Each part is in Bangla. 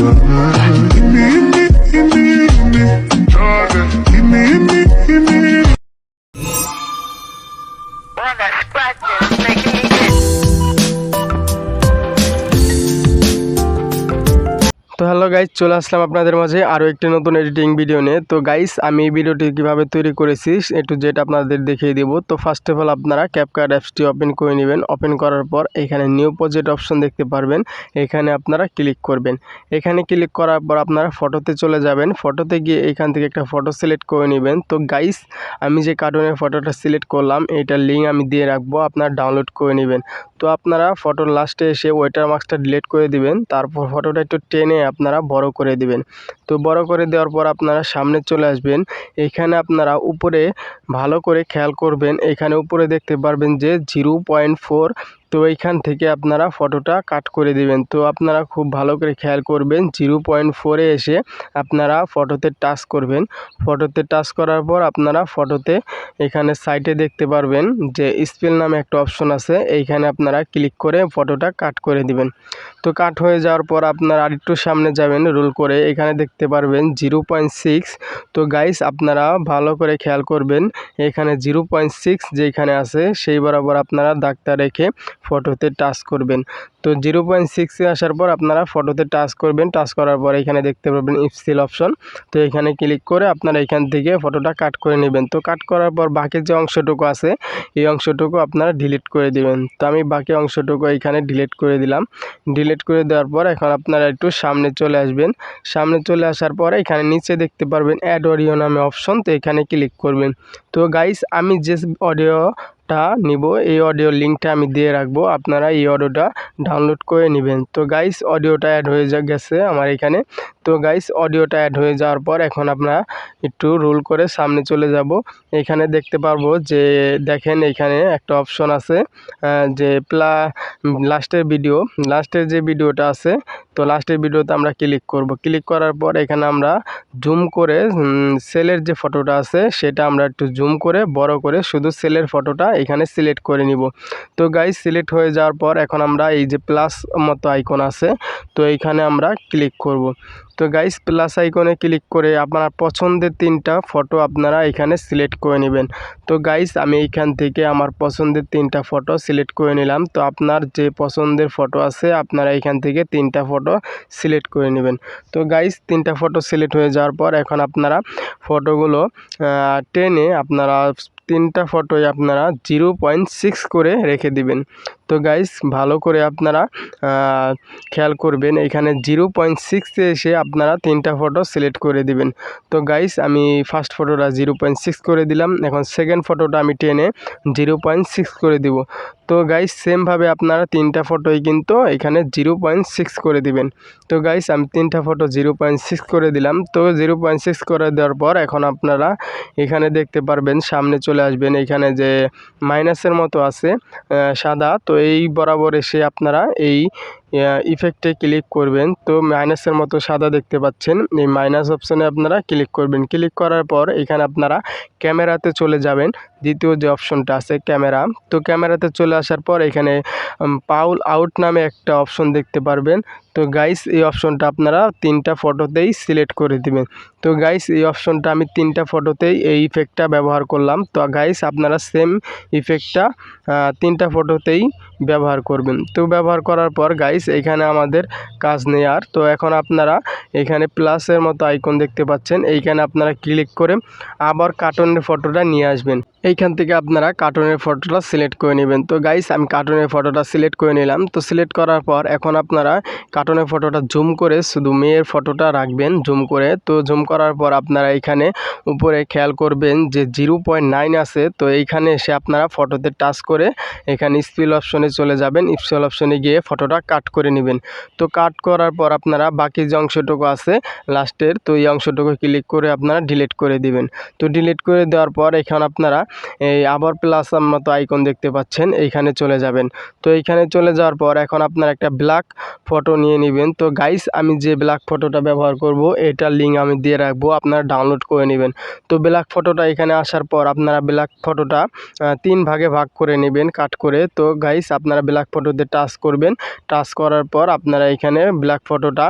তো হ্যালো গাইস, চলে আসলাম আপনাদের মাঝে আরও একটি নতুন এডিটিং ভিডিও নিয়ে। তো গাইস, আমি এই ভিডিওটি কীভাবে তৈরি করেছি একটু যেটা আপনাদের দেখিয়ে দেবো। তো ফার্স্ট অফ অল আপনারা ক্যাপকাট অ্যাপসটি ওপেন করে নেবেন। ওপেন করার পর এখানে নিউ প্রজেক্ট অপশন দেখতে পারবেন, এখানে আপনারা ক্লিক করবেন। এখানে ক্লিক করার পর আপনারা ফটোতে চলে যাবেন। ফটোতে গিয়ে এখান থেকে একটা ফটো সিলেক্ট করে নেবেন। তো গাইস, আমি যে কার্টুনের ফটোটা সিলেক্ট করলাম এইটার লিঙ্ক আমি দিয়ে রাখবো, আপনারা ডাউনলোড করে নেবেন। তো আপনারা ফটোর লাস্টে এসে ওয়াটার মার্কসটা ডিলিট করে দিবেন। তারপর ফটোটা একটু টেনে আপনারা বড় করে দিবেন। তো বড় করে দেওয়ার পর আপনারা সামনে চলে আসবেন। এখানে আপনারা উপরে ভালো করে খেয়াল করবেন, এখানে উপরে দেখতে পারবেন যে 0.4। তো এইখান থেকে আপনারা ফটোটা কাট করে দিবেন। তো আপনারা খুব ভালো করে খেয়াল করবেন, 0.4-এ এসে আপনারা ফটোতে টাচ করবেন। ফটোতে টাচ করার পর আপনারা ফটোতে এখানে সাইডে দেখতে পারবেন যে স্পেল নামে একটা অপশন আছে, এইখানে আপনারা ক্লিক করে ফটোটা কাট করে দিবেন। তো কাট হয়ে যাওয়ার পর আপনারা আরেকটু সামনে যাবেন রোল করে, এখানে দেখতে পারবেন 0.6। তো গাইস, আপনারা ভালো করে খেয়াল করবেন, এখানে 0.6 যেখানে আছে সেই বরাবর আপনারা দাগটা রেখে ফটোতে টাচ করবেন। তো 0.6-এ আসার পর আপনারা ফটোতে টাচ করবেন। টাচ করার পর এখানে দেখতে পাবেন স্কেল অপশন। তো এখানে ক্লিক করে আপনারা এখান থেকে ফটোটা কাট করে নেবেন। তো কাট করার পর বাকি যে অংশটুকু আছে এই অংশটুকু আপনারা ডিলিট করে দিবেন। তো আমি বাকি অংশটুকু এখানে ডিলিট করে দিলাম। ডিলিট করে দেওয়ার পর এখন আপনারা একটু সামনে চলে আসবেন। সামনে চলে আসার পর এখানে নিচে দেখতে পারবেন অ্যাড অডিও নামে অপশন, তো এখানে ক্লিক করবেন। তো গাইস, আমি যে অডিওটা নিব এই অডিও লিঙ্কটা আমি দিয়ে রাখবো, আপনারা এই অডিওটা ডাউনলোড করে নেবেন। তো গাইস, অডিওটা অ্যাড হয়ে গেছে আমার এখানে। তো গাইস, অডিওটা অ্যাড হয়ে যাওয়ার পর এখন আপনারা একটু রোল করে সামনে চলে যাব। এখানে দেখতে পারবো যে দেখেন এখানে একটা অপশন আছে যে লাস্টের যে ভিডিওটা আছে, তো লাস্টের ভিডিওতে আমরা ক্লিক করব। ক্লিক করার পর এখানে আমরা জুম করে সেলের যে ফটোটা আছে সেটা আমরা একটু জুম করে বড় করে শুধু সেলের ফটোটা এখানে সিলেক্ট করে নিব। তো গাইস, সিলেক্ট হয়ে যাওয়ার পর এখন আমরা এই যে প্লাস মতো আইকন আছে, তো এইখানে আমরা ক্লিক করব। তো গাইস, প্লাস আইকনে ক্লিক করে আপনার পছন্দের 3টা ফটো আপনারা এখানে সিলেক্ট করে নেবেন। তো গাইস, আমি এইখান থেকে আমার পছন্দের 3টা ফটো সিলেক্ট করে নিলাম। তো আপনার যে পছন্দের ফটো আছে আপনারা এখান থেকে 3টা ফটো সিলেক্ট করে নেবেন। তো গাইস, 3টা ফটো সিলেক্ট হয়ে যাওয়ার পর এখন আপনারা ফটোগুলো টেনে আপনারা 3টা ফটোই আপনারা 0.6 করে রেখে দিবেন। তো গাইস, ভালো করে আপনারা খেয়াল করবেন, এখানে 0.6-এ এসে আপনারা 3টা ফটো সিলেক্ট করে দিবেন। তো গাইস, আমি ফার্স্ট ফটোটা 0.6 করে দিলাম। এখন সেকেন্ড ফটোটা আমি টেনে 0.6 করে দিব। তো গাইস, সেমভাবে আপনারা 3টা ফটোই কিন্তু এখানে 0.6 করে দিবেন। তো গাইস, আমি 3টা ফটো 0.6 করে দিলাম। তো 0.6 করে দেওয়ার পর এখন আপনারা এখানে দেখতে পারবেন সামনে চলে আসবেন, এখানে যে মাইনাসের মতো আছে সাদা, তো এই বরাবর এসে আপনারা এই ইফেক্টে ক্লিক করবেন। তো মাইনাসের মতো সাদা দেখতে পাচ্ছেন, এই মাইনাস অপশনে আপনারা ক্লিক করবেন। ক্লিক করার পর এখানে আপনারা ক্যামেরাতে চলে যাবেন, দ্বিতীয় যে অপশনটা আছে ক্যামেরা। তো ক্যামেরাতে চলে আসার পর এখানে পাউল আউট নামে একটা অপশন দেখতে পারবেন। তো গাইস, এই অপশনটা আপনারা 3টা ফটোতেই সিলেক্ট করে দিবেন। তো গাইস, এই অপশনটা আমি 3টা ফটোতেই এই ইফেক্টটা ব্যবহার করলাম। তো গাইস, আপনারা সেম ইফেক্টটা 3টা ফটোতেই ব্যবহার করবেন। তো ব্যবহার করার পর গাইস, এখানে আমাদের কাজ নেই আর। তো এখন আপনারা এখানে প্লাসের মতো আইকন দেখতে পাচ্ছেন, এইখানে আপনারা ক্লিক করে আবার কার্টুনের ফটোটা নিয়ে আসবেন। এইখান থেকে আপনারা কার্টুনের ফটোটা সিলেক্ট করে নেবেন। তো গাইস, আমি কার্টুনের ফটোটা সিলেক্ট করে নিলাম। তো সিলেক্ট করার পর এখন আপনারা কার্টুনের ফটোটা জুম করে শুধু মেয়ের ফটোটা রাখবেন জুম করে। তো জুম করার পর আপনারা এখানে উপরে খেয়াল করবেন যে 0.9 আছে, তো এইখানে এসে আপনারা ফটোতে টাচ করে এখানে স্পিল অপশনে চলে যাবেন। স্পিল অপশনে গিয়ে ফটোটা কাট করে নেবেন। তো কাট করার পর আপনারা বাকি যে অংশটুকু আছে লাস্টের, তো এই অংশটুকু ক্লিক করে আপনারা ডিলিট করে দিবেন। তো ডিলিট করে দেওয়ার পর এখানে আপনারা এই আবার প্লাস মতো আইকন দেখতে পাচ্ছেন, এইখানে চলে যাবেন। তো এইখানে চলে যাওয়ার পর এখন আপনারা একটা ব্ল্যাক ফটো নিয়ে নেবেন। তো গাইস, আমি যে ব্ল্যাক ফটোটা ব্যবহার করব এটার লিঙ্ক আমি দিয়ে রাখবো, আপনারা ডাউনলোড করে নেবেন। তো ব্ল্যাক ফটোটা এখানে আসার পর আপনারা ব্ল্যাক ফটোটা 3 ভাগে ভাগ করে নেবেন কাট করে। তো গাইস, আপনারা ব্ল্যাক ফটোতে টাচ করবেন। টাচ করার পর আপনারা এখানে ব্ল্যাক ফটোটা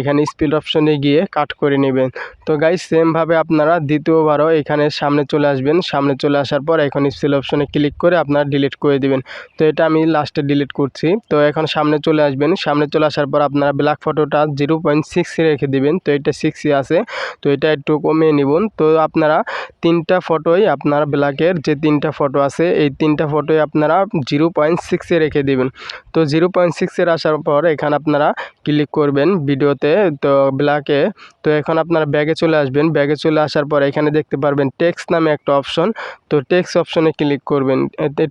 এখানে স্পিড অপশনে গিয়ে কাট করে নেবেন। তো গাইস সেমভাবে আপনারা দ্বিতীয়বারও এখানে সামনে চলে আসবেন। সামনে চলে আসার পর এখন স্পিড অপশনে ক্লিক করে আপনারা ডিলিট করে দিবেন। তো এটা আমি লাস্টে ডিলিট করছি। তো এখন সামনে চলে আসবেন। সামনে চলে আসার পর আপনারা ব্ল্যাক ফটোটা 0.6 রেখে দিবেন। তো এটা 6 আছে, তো এটা একটু কমিয়ে নিবুন। তো আপনারা 3টা ফটোই আপনার ব্ল্যাকের যে 3টা ফটো আছে এই 3টা ফটোই আপনারা 0.6 রেখে দিবেন। তো 0.6 আসার পর এখানে আপনারা ক্লিক করবেন ভিডিওতে, তো ব্ল্যাকে। তো এখন আপনারা ব্যাগে চলে আসবেন। ব্যাগে চলে আসার পর এখানে দেখতে পারবেন টেক্সট নামে একটা অপশন। তো টেক্সট অপশনে ক্লিক করবেন।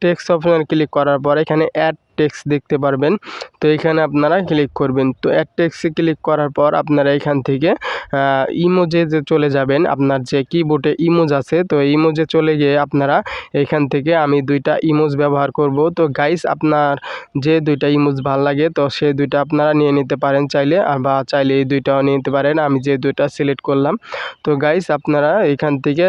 টেক্সট অপশনে ক্লিক করার পর এখানে অ্যাড টেক্সট দেখতে পারবেন। তো এখানে আপনারা ক্লিক করবেন। তো অ্যাড টেক্সটে ক্লিক করার পর আপনারা এখান থেকে ইমোজে যে চলে যাবেন, আপনার যে কিবোর্ডে ইমোজ আছে তো ইমোজে চলে গিয়ে আপনারা এখান থেকে আমি 2টা ইমোজ ব্যবহার করব। তো গাইস আপনার যে 2টা ইমোজ ভালো লাগে তো সেই 2টা আপনারা নিয়ে নিতে পারেন চাইলে, বা চাইলে এই 2টাও নিয়ে নিতে পারেন। আমি যে 2টা সিলেক্ট করলাম। তো গাইস আপনারা এখান থেকে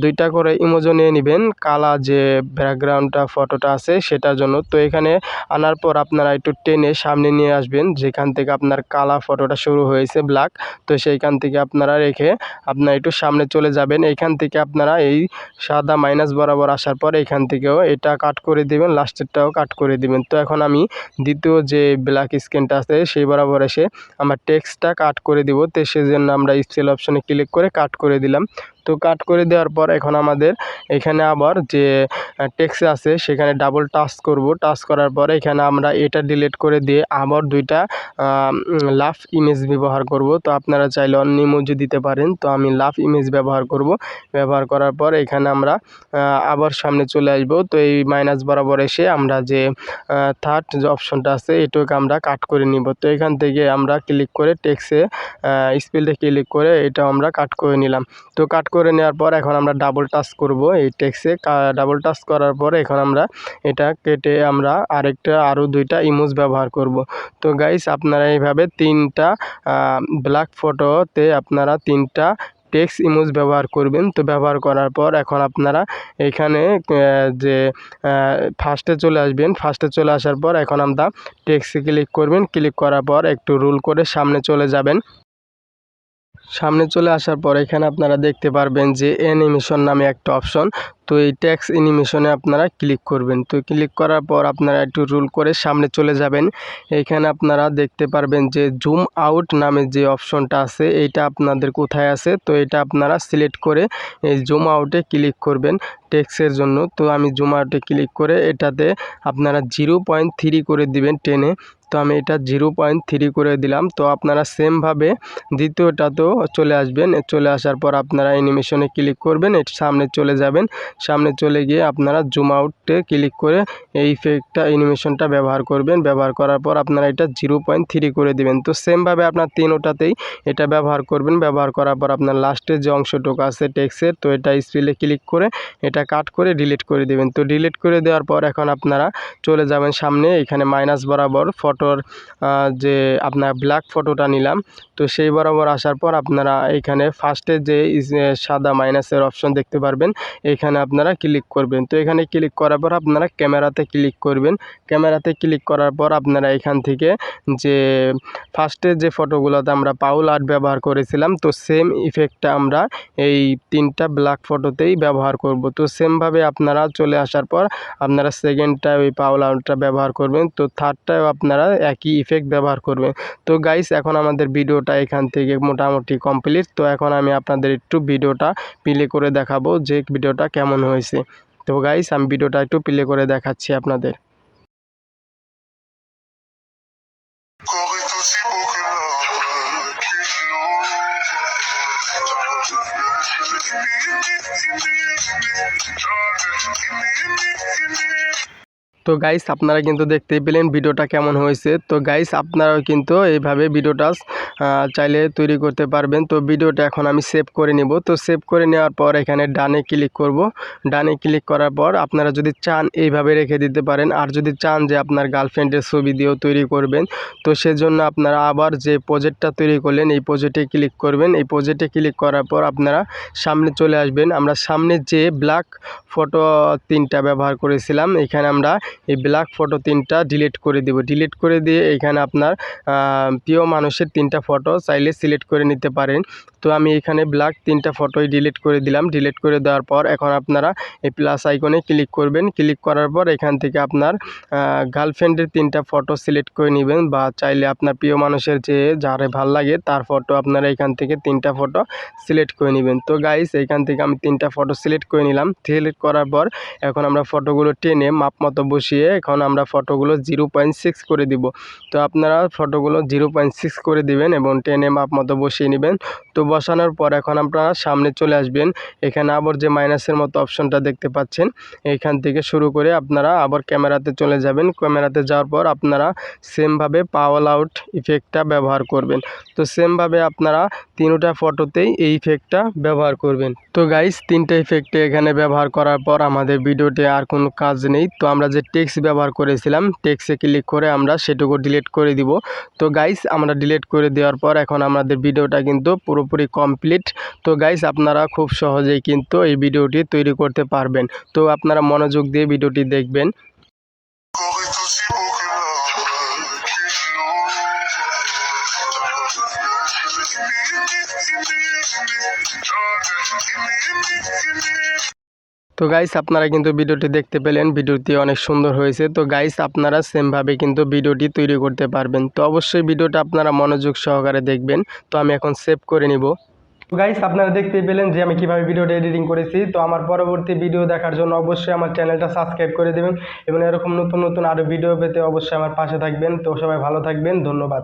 2টা করে ইমোজও নিয়ে নেবেন কালা যে ব্যাকগ্রাউন্ডটা ফটোটা আছে সেটার জন্য। তো এখানে আনার পর আপনারা একটু টেনে সামনে নিয়ে আসবেন, যেখান থেকে আপনার কালা ফটোটা শুরু হয়েছে ব্ল্যাক। তো সেইখান থেকে আপনারা রেখে আপনারা একটু সামনে চলে যাবেন। এইখান থেকে আপনারা এই সাদা মাইনাস বরাবর আসার পর এখান থেকেও এটা কাট করে দিবেন, লাস্টেরটাও কাট করে দিবেন। তো এখন আমি দ্বিতীয় যে ব্ল্যাক স্ক্রিনটা আছে সেই বরাবর এসে আমার টেক্সটটা কাট করে দিব। তো সেজন্য আমরা স্কেল অপশনে ক্লিক করে কাট করে দিলাম। তো কাট করে দেওয়ার পর এখন আমাদের এখানে আবার যে টেক্সট আছে সেখানে ডাবল টাচ করব। টাচ করার পরে এখানে আমরা এটা ডিলিট করে দিয়ে আবার 2টা লাভ ইমেজ ব্যবহার করব। তো আপনারা চাইলে অন্য ইমোজি দিতে পারেন। তো আমি লাভ ইমেজ ব্যবহার করব। ব্যবহার করার পর এখানে আমরা আবার সামনে চলে আসব। তো এই মাইনাস বরাবর এসে আমরা যে থার্ড যে অপশনটা আছে এটাকে আমরা কাট করে নিব। তো এখান থেকে আমরা ক্লিক করে টেক্সটে স্পেলটা ক্লিক করে এটা আমরা কাট করে নিলাম। তো কাট করে নেওয়ার পর এখন আমরা ডাবল টাচ করব এই টেক্সটে। ডাবল টাচ করার পর এখন আমরা এটা কেটে আমরা আরও 2টা ইমোজ ব্যবহার করব। তো গাইস আপনারা এইভাবে 3টা ব্ল্যাক ফটোতে আপনারা 3টা টেক্সট ইমোজ ব্যবহার করবেন। তো ব্যবহার করার পর এখন আপনারা এখানে যে ফার্স্টে চলে আসবেন। ফার্স্টে চলে আসার পর এখন আমরা টেক্সটে ক্লিক করবেন। ক্লিক করার পর একটু রোল করে সামনে চলে যাবেন। সামনে চলে আসার পর এখানে আপনারা দেখতে পারবেন যে অ্যানিমেশন নামে একটা অপশন। তো এই টেক্সট অ্যানিমেশনে আপনারা ক্লিক করবেন। তো ক্লিক করার পর আপনারা একটু রোল করে সামনে চলে যাবেন। এইখানে আপনারা দেখতে পারবেন যে জুম আউট নামে যে অপশনটা আছে এইটা আপনাদের কোথায় আছে। তো এটা আপনারা সিলেক্ট করে এই জুম আউটে ক্লিক করবেন টেক্সটের জন্য। তো আমি জুম আউটে ক্লিক করে এটাতে আপনারা 0.3 করে দিবেন টেনে। তো আমি এটা 0.3 করে দিলাম। তো আপনারা সেমভাবে দ্বিতীয়টাতেও চলে আসবেন। চলে আসার পর আপনারা অ্যানিমেশনে ক্লিক করবেন, সামনে চলে যাবেন। সামনে চলে গিয়ে আপনারা জুম আউটে ক্লিক করে এই ইফেক্টটা অ্যানিমেশনটা ব্যবহার করবেন। ব্যবহার করার পর আপনারা এটা 0.3 করে দিবেন। তো সেমভাবে আপনার 3টাতেই এটা ব্যবহার করবেন। ব্যবহার করার পর আপনার লাস্টের যে অংশটুকু আছে টেক্সটের তো এটা স্পেলে ক্লিক করে এটা কাট করে ডিলিট করে দিবেন। তো ডিলিট করে দেওয়ার পর এখন আপনারা চলে যাবেন সামনে। এখানে মাইনাস বরাবর ফটোর যে আপনার ব্ল্যাক ফটোটা নিলাম। তো সেই বরাবর আসার পর আপনারা এখানে ফার্স্টে যে সাদা মাইনাসের অপশন দেখতে পারবেন, এখানে আপনারা ক্লিক করবেন। তো এখানে ক্লিক করার পর আপনারা ক্যামেরাতে ক্লিক করবেন। ক্যামেরাতে ক্লিক করার পর আপনারা এখান থেকে যে ফার্স্টে যে ফটোগুলোতে আমরা পাউল আর্ট ব্যবহার করেছিলাম তো সেম ইফেক্টটা আমরা এই 3টা ব্ল্যাক ফটোতেই ব্যবহার করব। তো সেমভাবে আপনারা চলে আসার পর আপনারা সেকেন্ডটা ওই পাউল আর্টটা ব্যবহার করবেন। তো থার্ডটাও আপনারা একই ইফেক্ট ব্যবহার করবেন। তো গাইস এখন আমাদের ভিডিওটা এখান থেকে মোটামুটি কমপ্লিট। তো এখন আমি আপনাদের একটু ভিডিওটা প্লে করে দেখাবো যে ভিডিওটা কেমন হয়েছে। তো গাইস আমি ভিডিওটা একটু প্লে করে দেখাচ্ছি আপনাদের। তো গাইস আপনারা কিন্তু দেখতেই পেলেন ভিডিওটা কেমন হয়েছে। তো গাইস আপনারাও কিন্তু এইভাবে ভিডিওটা চাইলে তৈরি করতে পারবেন। তো ভিডিওটা এখন আমি সেভ করে নিব। তো সেভ করে নেওয়ার পর এখানে ডানে ক্লিক করব। ডানে ক্লিক করার পর আপনারা যদি চান এইভাবে রেখে দিতে পারেন, আর যদি চান যে আপনার গার্লফ্রেন্ডের ছবি দিয়েও তৈরি করবেন তো সেজন্য আপনারা আবার যে প্রজেক্টটা তৈরি করলেন এই প্রজেক্টে ক্লিক করবেন। এই প্রজেক্টে ক্লিক করার পর আপনারা সামনে চলে আসবেন। আমরা সামনে যে ব্ল্যাক ফটো 3টা ব্যবহার করেছিলাম এখানে আমরা এই ব্ল্যাক ফটো 3টা ডিলিট করে দিব। ডিলিট করে দিয়ে এখানে আপনার প্রিয় মানুষের 3টা ফটো চাইলে সিলেক্ট করে নিতে পারেন। তো আমি এখানে ব্ল্যাক 3টা ফটোই ডিলিট করে দিলাম। ডিলিট করে দেওয়ার পর এখন আপনারা এই প্লাস আইকনে ক্লিক করবেন। ক্লিক করার পর এখান থেকে আপনার গার্লফ্রেন্ডের 3টা ফটো সিলেক্ট করে নেবেন, বা চাইলে আপনার প্রিয় মানুষের যে যারে ভাল লাগে তার ফটো আপনারা এখান থেকে 3টা ফটো সিলেক্ট করে নেবেন। তো গাইস এইখান থেকে আমি 3টা ফটো সিলেক্ট করে নিলাম। সিলেক্ট করার পর এখন আমরা ফটোগুলো টেনে মাপ মতো বসিয়ে এখন আমরা ফটোগুলো 0.6 করে দিব। তো আপনারা ফটোগুলো 0.6 করে দিবেন এবং টেনে মাপ মতো বসিয়ে নেবেন। তো বসানোর পর এখন আপনারা সামনে চলে আসবেন। এখানে আবার যে মাইনাসের মতো অপশনটা দেখতে পাচ্ছেন, এইখান থেকে শুরু করে আপনারা আবার ক্যামেরাতে চলে যাবেন। ক্যামেরাতে যাওয়ার পর আপনারা সেমভাবে পাওয়ার আউট ইফেক্টটা ব্যবহার করবেন। তো সেমভাবে আপনারা 3টা ফটোতেই এই ইফেক্টটা ব্যবহার করবেন। তো গাইস 3টা ইফেক্টে এখানে ব্যবহার করার পর আমাদের ভিডিওতে আর কোনো কাজ নেই। তো আমরা যে টেক্সট ব্যবহার করেছিলাম, টেক্সটে ক্লিক করে আমরা সেটুকু ডিলিট করে দিব। তো গাইস আমরা ডিলিট করে দেওয়ার পর এখন আমাদের ভিডিওটা কিন্তু পুরোপুরি কমপ্লিট। তো গাইস আপনারা খুব সহজেই কিন্তু এই ভিডিওটি তৈরি করতে পারবেন। তো আপনারা মনোযোগ দিয়ে ভিডিওটি দেখবেন। তো গাইস আপনারা কিন্তু ভিডিওটি দেখতে পেলেন, ভিডিওটি অনেক সুন্দর হয়েছে। তো গাইস আপনারা সেমভাবে কিন্তু ভিডিওটি তৈরি করতে পারবেন। তো অবশ্যই ভিডিওটা আপনারা মনোযোগ সহকারে দেখবেন। তো আমি এখন সেভ করে নিব। তো গাইস আপনারা দেখতেই পেলেন যে আমি কিভাবে ভিডিওটা এডিটিং করেছি। তো আমার পরবর্তী ভিডিও দেখার জন্য অবশ্যই আমার চ্যানেলটা সাবস্ক্রাইব করে দেবেন এবং এরকম নতুন নতুন আরও ভিডিও পেতে অবশ্যই আমার পাশে থাকবেন। তো সবাই ভালো থাকবেন, ধন্যবাদ।